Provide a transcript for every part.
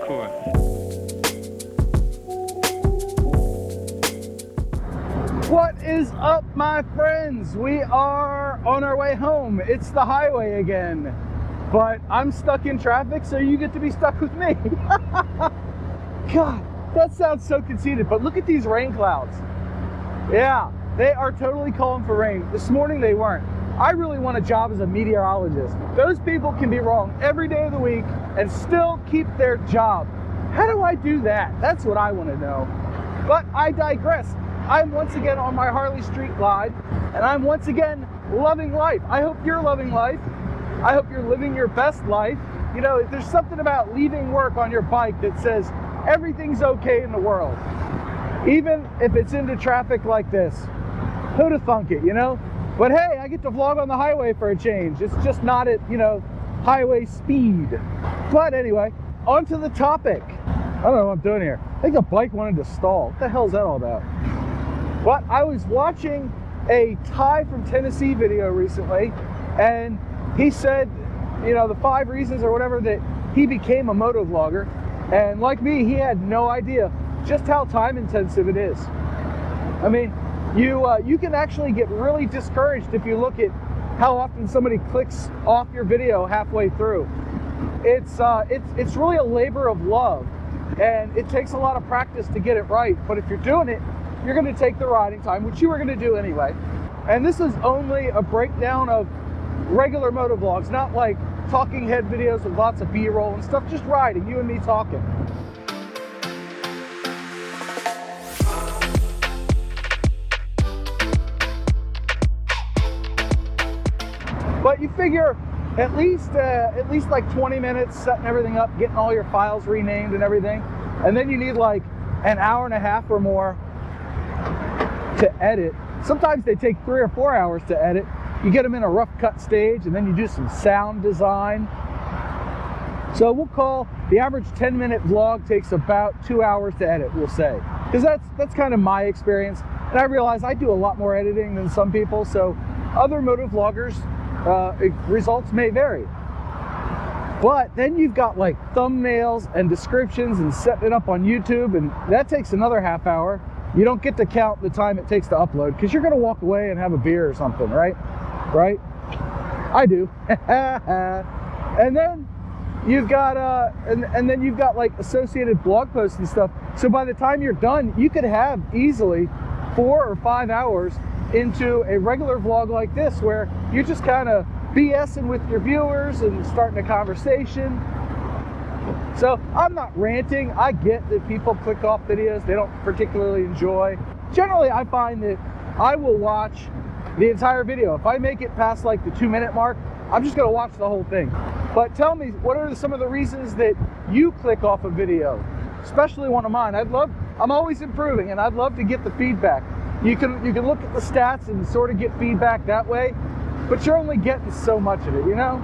cool. What is up, my friends? We are on our way home. It's the highway again, but I'm stuck in traffic, so you get to be stuck with me. God, that sounds so conceited, but look at these rain clouds. Yeah, they are totally calling for rain. This morning they weren't. I really want a job as a meteorologist. Those people can be wrong every day of the week and still keep their job. How do I do that? That's what I want to know. But I digress. I'm once again on my Harley Street glide, and I'm once again loving life. I hope you're loving life. I hope you're living your best life. You know, there's something about leaving work on your bike that says everything's okay in the world. Even if it's into traffic like this. Who'd have thunk it, you know? But hey, I get to vlog on the highway for a change. It's just not at, you know, highway speed. But anyway, on to the topic. I don't know what I'm doing here. I think the bike wanted to stall. What the hell is that all about? But I was watching a Ty from Tennessee video recently, and he said, you know, the 5 reasons or whatever that he became a motovlogger. And like me, he had no idea just how time intensive it is. I mean, you can actually get really discouraged if you look at how often somebody clicks off your video halfway through. It's really a labor of love, and it takes a lot of practice to get it right. But if you're doing it, you're going to take the riding time, which you were going to do anyway. And this is only a breakdown of regular motovlogs, not like talking head videos with lots of B-roll and stuff, just riding, you and me talking. But you figure at least like 20 minutes setting everything up, getting all your files renamed and everything. And then you need like an hour and a half or more to edit. Sometimes they take 3 or 4 hours to edit. You get them in a rough cut stage, and then you do some sound design. So we'll call the average 10-minute vlog takes about 2 hours to edit, we'll say. Because that's kind of my experience. And I realize I do a lot more editing than some people, so other motovloggers, results may vary. But then you've got like thumbnails and descriptions and setting it up on YouTube, and that takes another half hour. You don't get to count the time it takes to upload because you're going to walk away and have a beer or something, right? Right? I do. And then you've got and then you've got like associated blog posts and stuff. So by the time you're done, you could have easily 4 or 5 hours into a regular vlog like this, where you're just kind of BSing with your viewers and starting a conversation. So I'm not ranting. I get that people click off videos they don't particularly enjoy. Generally, I find that I will watch the entire video. If I make it past like the 2-minute mark, I'm just going to watch the whole thing. But tell me, what are some of the reasons that you click off a video, especially one of mine? I'm always improving, and I'd love to get the feedback. You can look at the stats and sort of get feedback that way, but you're only getting so much of it, you know?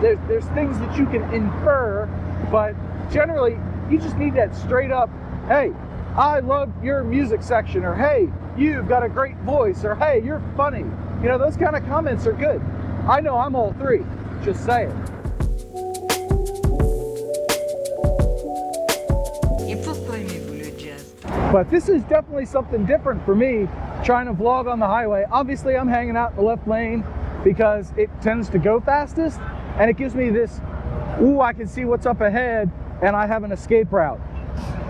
There's things that you can infer, but generally you just need that straight up, hey, I love your music section, or hey, you've got a great voice, or hey, you're funny. You know, those kind of comments are good. I know I'm all 3, just saying. But this is definitely something different for me, trying to vlog on the highway. Obviously, I'm hanging out in the left lane because it tends to go fastest, and it gives me this, ooh, I can see what's up ahead, and I have an escape route.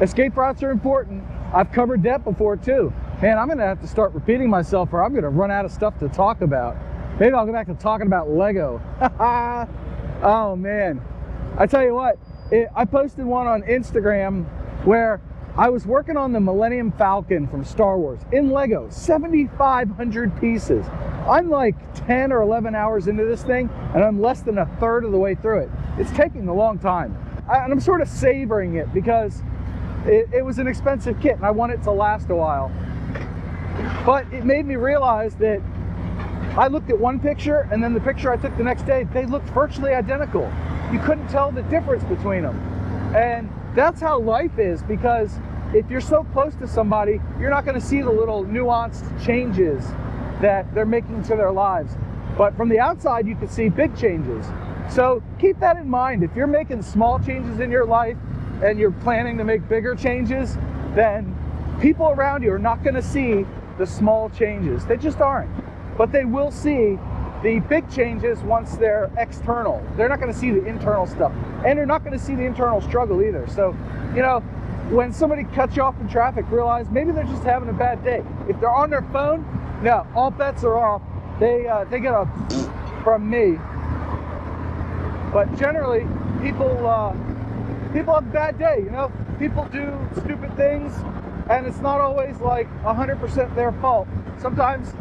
Escape routes are important. I've covered that before too. Man, I'm gonna have to start repeating myself, or I'm gonna run out of stuff to talk about. Maybe I'll go back to talking about Lego. Oh man, I tell you what, I posted one on Instagram where I was working on the Millennium Falcon from Star Wars in Lego, 7,500 pieces. I'm like 10 or 11 hours into this thing, and I'm less than a third of the way through it. It's taking a long time. And I'm sort of savoring it because it was an expensive kit, and I want it to last a while. But it made me realize that I looked at one picture, and then the picture I took the next day, they looked virtually identical. You couldn't tell the difference between them. And that's how life is, because if you're so close to somebody, you're not going to see the little nuanced changes that they're making to their lives. But from the outside, you can see big changes. So keep that in mind. If you're making small changes in your life and you're planning to make bigger changes, then people around you are not going to see the small changes. They just aren't. But they will see the big changes once they're external. They're not going to see the internal stuff. And they're not going to see the internal struggle either. So, you know, when somebody cuts you off in traffic, realize maybe they're just having a bad day. If they're on their phone, no, all bets are off. They get a from me. But generally, people have a bad day, you know? People do stupid things, and it's not always like 100% their fault. Sometimes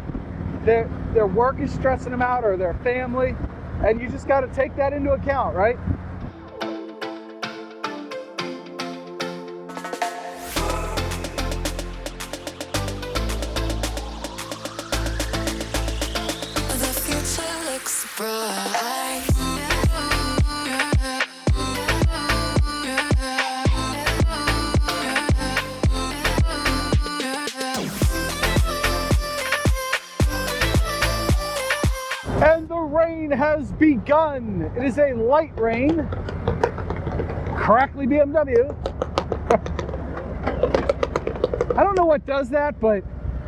their work is stressing them out, or their family, and you just got to take that into account, right? The future looks bright. And the rain has begun. It is a light rain. Crackly BMW. I don't know what does that, but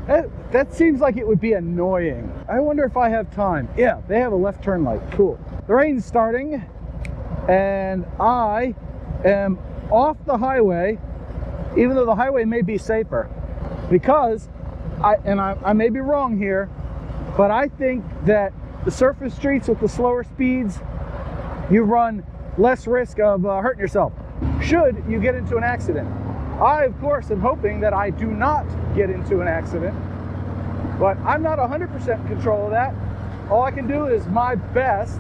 that seems like it would be annoying. I wonder if I have time. Yeah, they have a left turn light. Cool. The rain's starting, and I am off the highway, even though the highway may be safer, because I may be wrong here, but I think that the surface streets with the slower speeds, you run less risk of hurting yourself should you get into an accident. I, of course, am hoping that I do not get into an accident, but I'm not 100% in control of that. All I can do is my best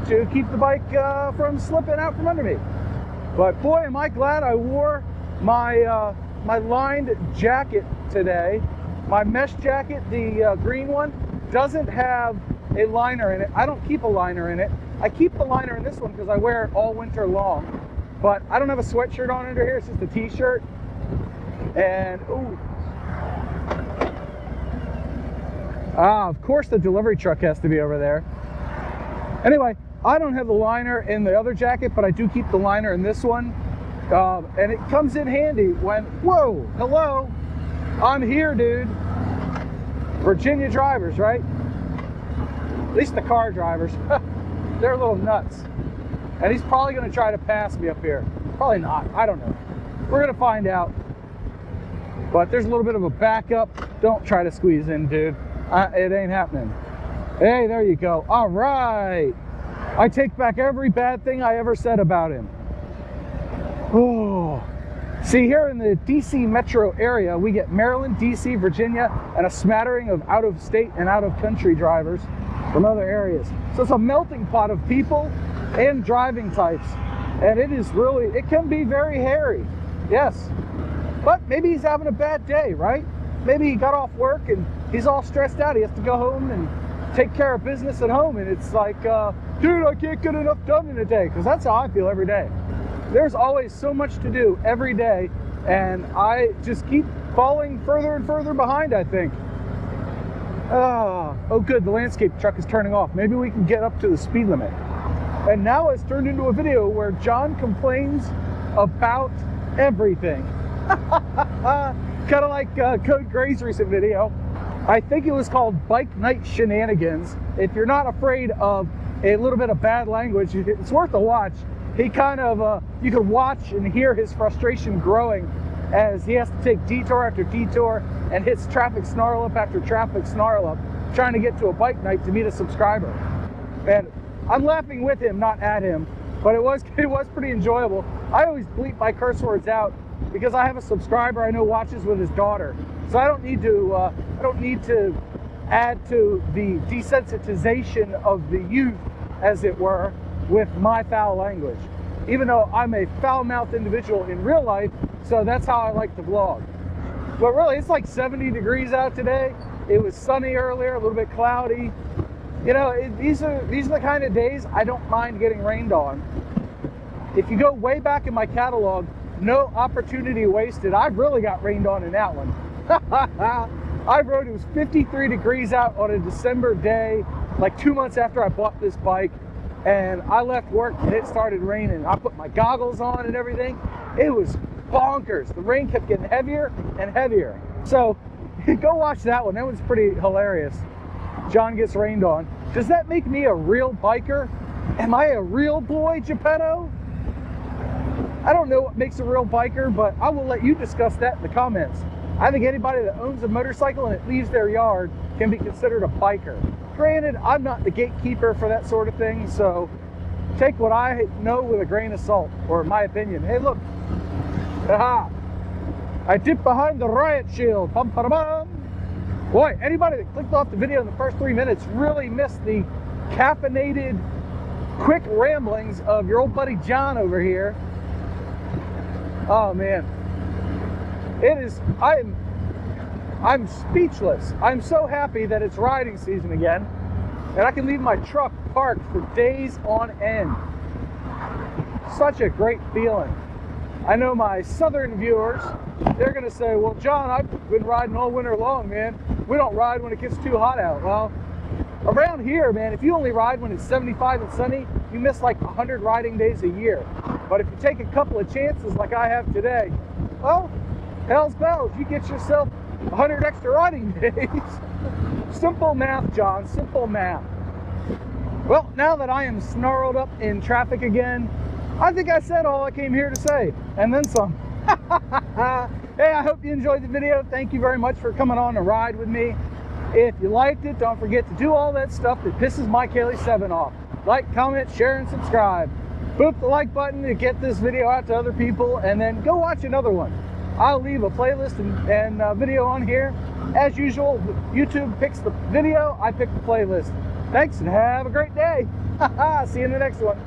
to keep the bike from slipping out from under me. But boy, am I glad I wore my my lined jacket today. My mesh jacket, the green one, doesn't have a liner in it. I don't keep a liner in it. I keep the liner in this one because I wear it all winter long. But I don't have a sweatshirt on under here. It's just a t-shirt. And ooh. Of course the delivery truck has to be over there. Anyway, I don't have the liner in the other jacket, but I do keep the liner in this one. And it comes in handy when, whoa, hello, I'm here, dude. Virginia drivers, right? At least the car drivers. They're a little nuts. And he's probably going to try to pass me up here. Probably not. I don't know. We're going to find out. But there's a little bit of a backup. Don't try to squeeze in, dude. It ain't happening. Hey, there you go. All right. I take back every bad thing I ever said about him. Oh. See, here in the DC metro area, we get Maryland, DC, Virginia, and a smattering of out-of-state and out-of-country drivers from other areas. So it's a melting pot of people and driving types. And it is really, it can be very hairy. Yes. But maybe he's having a bad day, right? Maybe he got off work and he's all stressed out. He has to go home and take care of business at home. And it's like, dude, I can't get enough done in a day. Because that's how I feel every day. There's always so much to do every day. And I just keep falling further and further behind, I think. Oh, good, the landscape truck is turning off. Maybe we can get up to the speed limit. And now it's turned into a video where John complains about everything. Kind of like Kode Grey's recent video. I think it was called Bike Night Shenanigans. If you're not afraid of a little bit of bad language, it's worth a watch. He kind of, you could watch and hear his frustration growing as he has to take detour after detour and hits traffic snarl up after traffic snarl up, trying to get to a bike night to meet a subscriber. And I'm laughing with him, not at him, but it was pretty enjoyable. I always bleep my curse words out because I have a subscriber I know watches with his daughter, so I don't need to add to the desensitization of the youth, as it were, with my foul language. Even though I'm a foul-mouthed individual in real life, so that's how I like to vlog. But really, it's like 70 degrees out today. It was sunny earlier, a little bit cloudy. You know, these are the kind of days I don't mind getting rained on. If you go way back in my catalog, no opportunity wasted. I really got rained on in that one. I rode, it was 53 degrees out on a December day, like 2 months after I bought this bike. and I left work and it started raining. I put my goggles on and everything. It was bonkers. The rain kept getting heavier and heavier. So go watch that one. That one's pretty hilarious. John gets rained on. Does that make me a real biker? Am I a real boy, Geppetto? I don't know what makes a real biker, but I will let you discuss that in the comments. I think anybody that owns a motorcycle and it leaves their yard can be considered a biker. Granted, I'm not the gatekeeper for that sort of thing, so take what I know with a grain of salt, or my opinion. Hey, look. Aha! I dipped behind the riot shield. Bum, ba, da, bum. Boy, anybody that clicked off the video in the first 3 minutes really missed the caffeinated, quick ramblings of your old buddy John over here. Oh man, I'm speechless. I'm so happy that it's riding season again, and I can leave my truck parked for days on end. Such a great feeling. I know my southern viewers, they're gonna say, well, John, I've been riding all winter long, man. We don't ride when it gets too hot out. Well, around here, man, if you only ride when it's 75 and sunny, you miss like 100 riding days a year. But if you take a couple of chances like I have today, well, hell's bells, you get yourself 100 extra riding days. Simple math, John, simple math. Well, now that I am snarled up in traffic again, I think I said all I came here to say, and then some. Hey, I hope you enjoyed the video. Thank you very much for coming on a ride with me. If you liked it, don't forget to do all that stuff that pisses my Kelly 7 off. Like, comment, share, and subscribe. Boop the like button to get this video out to other people, and then go watch another one. I'll leave a playlist and video on here. As usual, YouTube picks the video, I pick the playlist. Thanks and have a great day. See you in the next one.